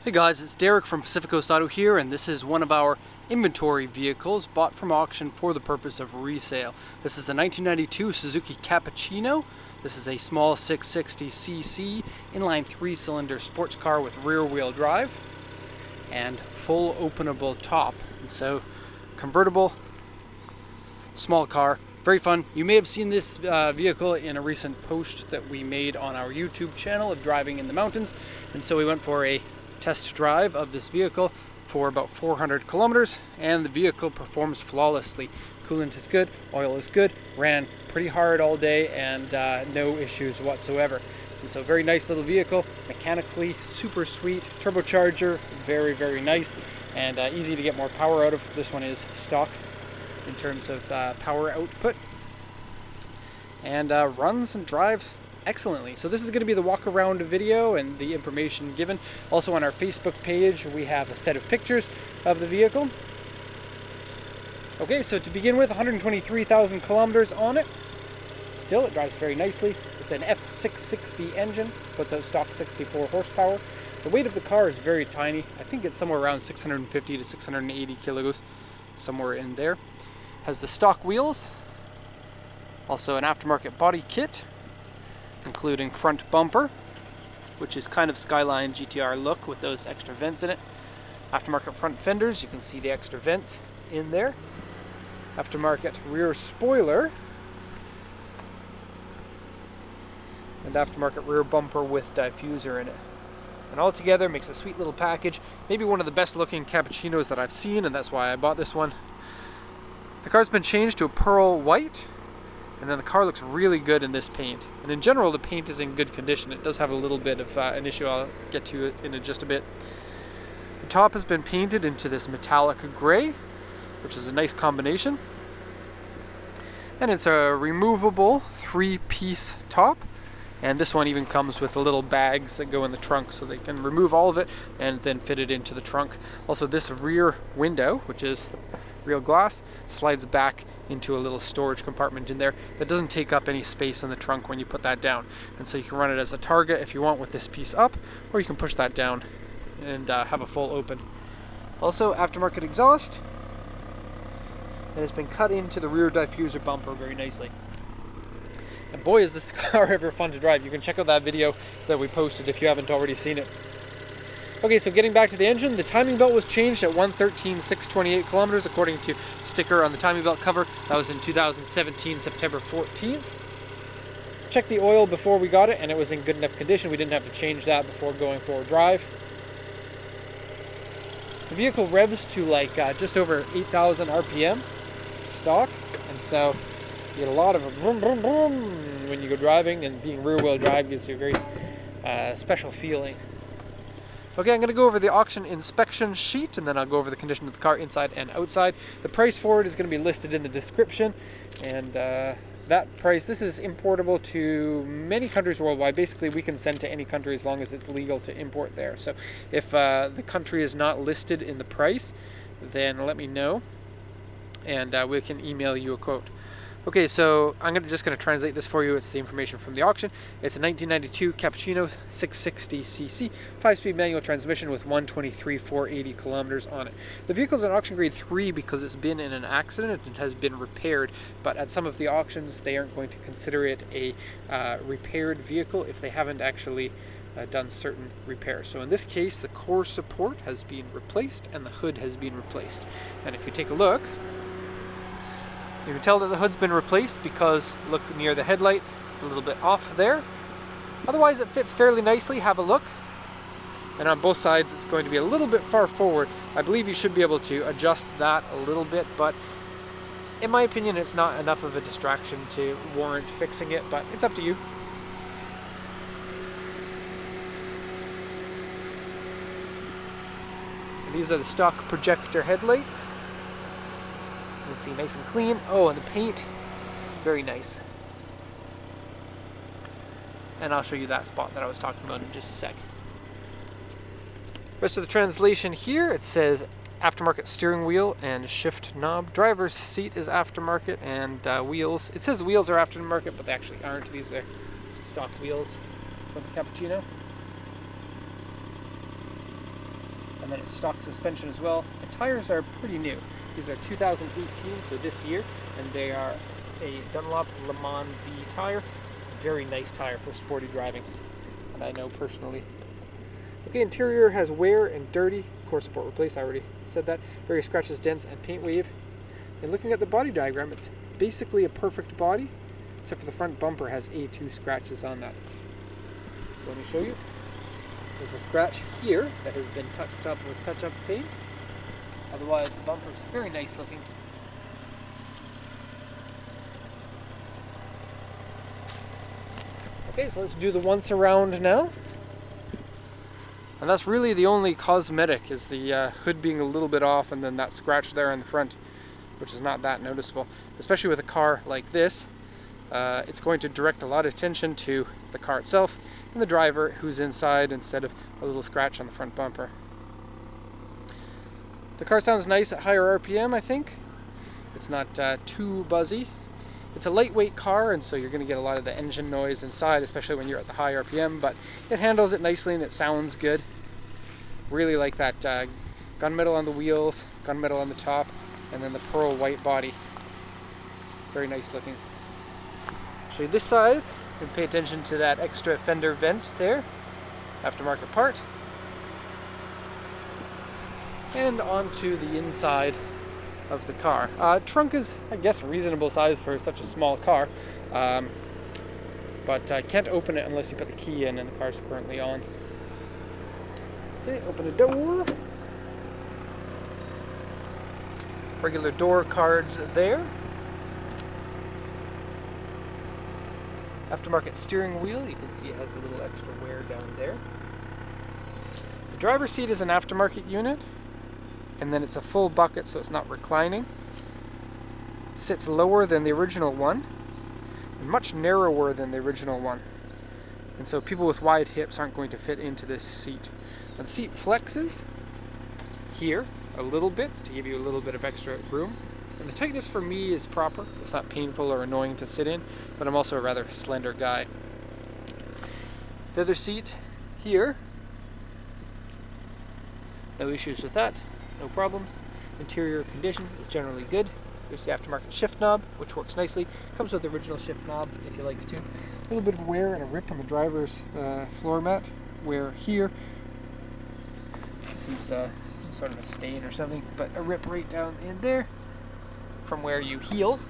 Hey guys, it's Derek from Pacific Coast Auto here, and this is one of our inventory vehicles bought from auction for the purpose of resale. This is a 1992 Suzuki Cappuccino. This is a small 660cc inline 3-cylinder sports car with rear-wheel drive and full openable top. And so convertible, small car, very fun. You may have seen this vehicle in a recent post that we made on our YouTube channel of driving in the mountains, and so we went for a test drive of this vehicle for about 400 kilometers, and the vehicle performs flawlessly. Coolant is good, oil is good, ran pretty hard all day, and no issues whatsoever. And so very nice little vehicle, mechanically super sweet, turbocharger, very nice, and easy to get more power out of. This one is stock in terms of power output, and runs and drives excellently. So this is going to be the walk around video and the information given. Also on our Facebook page we have a set of pictures of the vehicle. Okay, so to begin with, 123,000 kilometers on it. Still, it drives very nicely. It's an F660 engine, puts out stock 64 horsepower. The weight of the car is very tiny. I think it's somewhere around 650 to 680 kilos, somewhere in there. Has the stock wheels, also an aftermarket body kit, including front bumper, which is kind of Skyline GTR look with those extra vents in it. Aftermarket front fenders, you can see the extra vents in there. Aftermarket rear spoiler, and aftermarket rear bumper with diffuser in it. And all together makes a sweet little package. Maybe one of the best looking Cappuccinos that I've seen, and that's why I bought this one. The car's been changed to a pearl white, and then the car looks really good in this paint. And in general, the paint is in good condition. It does have a little bit of an issue. I'll get to it in just a bit. The top has been painted into this metallic gray, which is a nice combination. And it's a removable 3-piece top. And this one even comes with the little bags that go in the trunk, so they can remove all of it and then fit it into the trunk. Also, this rear window, which is real glass, slides back into a little storage compartment in there that doesn't take up any space in the trunk when you put that down. And so you can run it as a Targa if you want with this piece up, or you can push that down and have a full open. Also, aftermarket exhaust, and it's been cut into the rear diffuser bumper very nicely. And boy, is this car ever fun to drive. You can check out that video that we posted if you haven't already seen it. Okay, so getting back to the engine, the timing belt was changed at 113,628 kilometers according to sticker on the timing belt cover. That was in 2017, September 14th. Checked the oil before we got it, and it was in good enough condition. We didn't have to change that before going for a drive. The vehicle revs to like just over 8,000 RPM stock, and so you get a lot of a vroom, vroom, vroom when you go driving, and being rear-wheel drive gives you a very special feeling. Okay, I'm going to go over the auction inspection sheet, and then I'll go over the condition of the car inside and outside. The price for it is going to be listed in the description, and that price, this is importable to many countries worldwide. Basically, we can send to any country as long as it's legal to import there. So if the country is not listed in the price, then let me know, and we can email you a quote. Okay, so I'm just going to translate this for you. It's the information from the auction. It's a 1992 Cappuccino 660cc, 5-speed manual transmission with 123,480 kilometers on it. The vehicle's an auction grade 3 because it's been in an accident. It has been repaired, but at some of the auctions, they aren't going to consider it a repaired vehicle if they haven't actually done certain repairs. So in this case, the core support has been replaced and the hood has been replaced. And if you take a look, you can tell that the hood's been replaced because look near the headlight, it's a little bit off there. Otherwise it fits fairly nicely. Have a look. And on both sides it's going to be a little bit far forward. I believe you should be able to adjust that a little bit, but in my opinion it's not enough of a distraction to warrant fixing it, but it's up to you. And these are the stock projector headlights. You can see nice and clean. Oh, and the paint, very nice. And I'll show you that spot that I was talking about in just a sec. Rest of the translation here, it says aftermarket steering wheel and shift knob. Driver's seat is aftermarket, and wheels. It says wheels are aftermarket, but they actually aren't. These are stock wheels for the Cappuccino. and then it's stock suspension as well. The tires are pretty new. These are 2018, so this year, and they are a Dunlop Le Mans V tire. Very nice tire for sporty driving, and I know personally. Okay, interior has wear and dirty. Core support replace, I already said that. Various scratches, dents, and paint wave. And looking at the body diagram, it's basically a perfect body, except for the front bumper has A2 scratches on that. So let me show you. There's a scratch here that has been touched up with touch-up paint. Otherwise, the bumper is very nice looking. Okay, so let's do the once around now. And that's really the only cosmetic, is the hood being a little bit off, and then that scratch there in the front, which is not that noticeable. Especially with a car like this, it's going to direct a lot of attention to the car itself and the driver who's inside, instead of a little scratch on the front bumper. The car sounds nice at higher RPM, I think. It's not too buzzy. It's a lightweight car, and so you're going to get a lot of the engine noise inside, especially when you're at the high RPM, but it handles it nicely and it sounds good. Really like that gunmetal on the wheels, gunmetal on the top, and then the pearl white body. Very nice looking. Show you this side, and pay attention to that extra fender vent there. Aftermarket part. And onto the inside of the car. Trunk is, I guess, a reasonable size for such a small car, but I can't open it unless you put the key in, and the car's currently on. Okay, open the door. Regular door cards there. Aftermarket steering wheel, you can see it has a little extra wear down there. The driver's seat is an aftermarket unit, and then it's a full bucket, so it's not reclining. Sits lower than the original one, and much narrower than the original one. And so people with wide hips aren't going to fit into this seat. Now the seat flexes here a little bit to give you a little bit of extra room. And the tightness for me is proper. It's not painful or annoying to sit in, but I'm also a rather slender guy. The other seat here, no issues with that. No problems. Interior condition is generally good. There's the aftermarket shift knob, which works nicely. Comes with the original shift knob if you like to. A little bit of wear and a rip on the driver's floor mat. Wear here. This is some sort of a stain or something, but a rip right down in there from where you heel.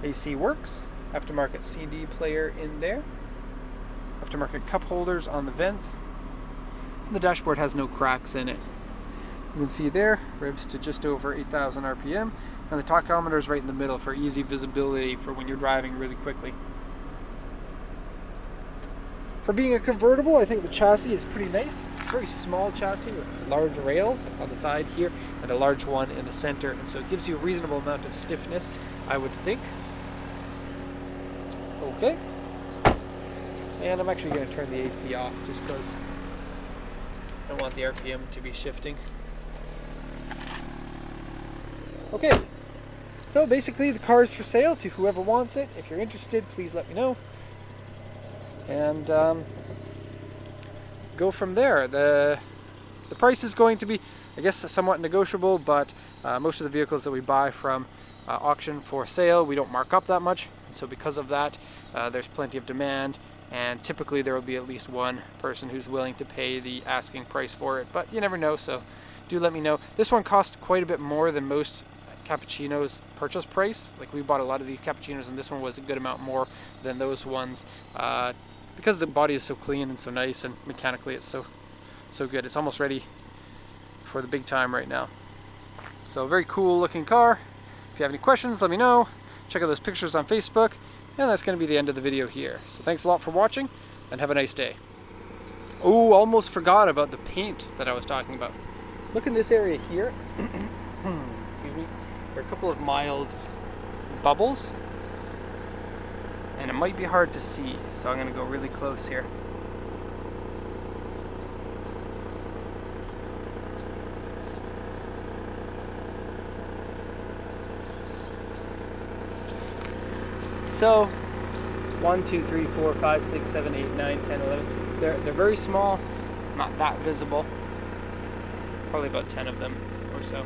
AC works. Aftermarket CD player in there. Aftermarket cup holders on the vents. And the dashboard has no cracks in it. You can see there, revs to just over 8,000 RPM, and the tachometer is right in the middle for easy visibility for when you're driving really quickly. For being a convertible, I think the chassis is pretty nice. It's a very small chassis with large rails on the side here and a large one in the center, and so it gives you a reasonable amount of stiffness, I would think. Okay, and I'm actually going to turn the AC off just because I don't want the RPM to be shifting. Okay, so basically the car is for sale to whoever wants it. If you're interested, please let me know, and go from there. The price is going to be, I guess, somewhat negotiable, but most of the vehicles that we buy from auction for sale, we don't mark up that much. So because of that, there's plenty of demand, and typically there will be at least one person who's willing to pay the asking price for it, but you never know, so do let me know. This one costs quite a bit more than most cappuccinos purchase price. Like, we bought a lot of these cappuccinos, and this one was a good amount more than those ones, because the body is so clean and so nice, and mechanically it's so good. It's almost ready for the big time right now. So a very cool looking car. If you have any questions, let me know. Check out those pictures on Facebook, and that's going to be the end of the video here. So thanks a lot for watching, and have a nice day. Oh, almost forgot about the paint that I was talking about. Look in this area here. Excuse me. There are a couple of mild bubbles, and it might be hard to see, so I'm going to go really close here. So 1, 2, 3, 4, 5, 6, 7, 8, 9, 10, 11. They're very small, not that visible. Probably about 10 of them or so.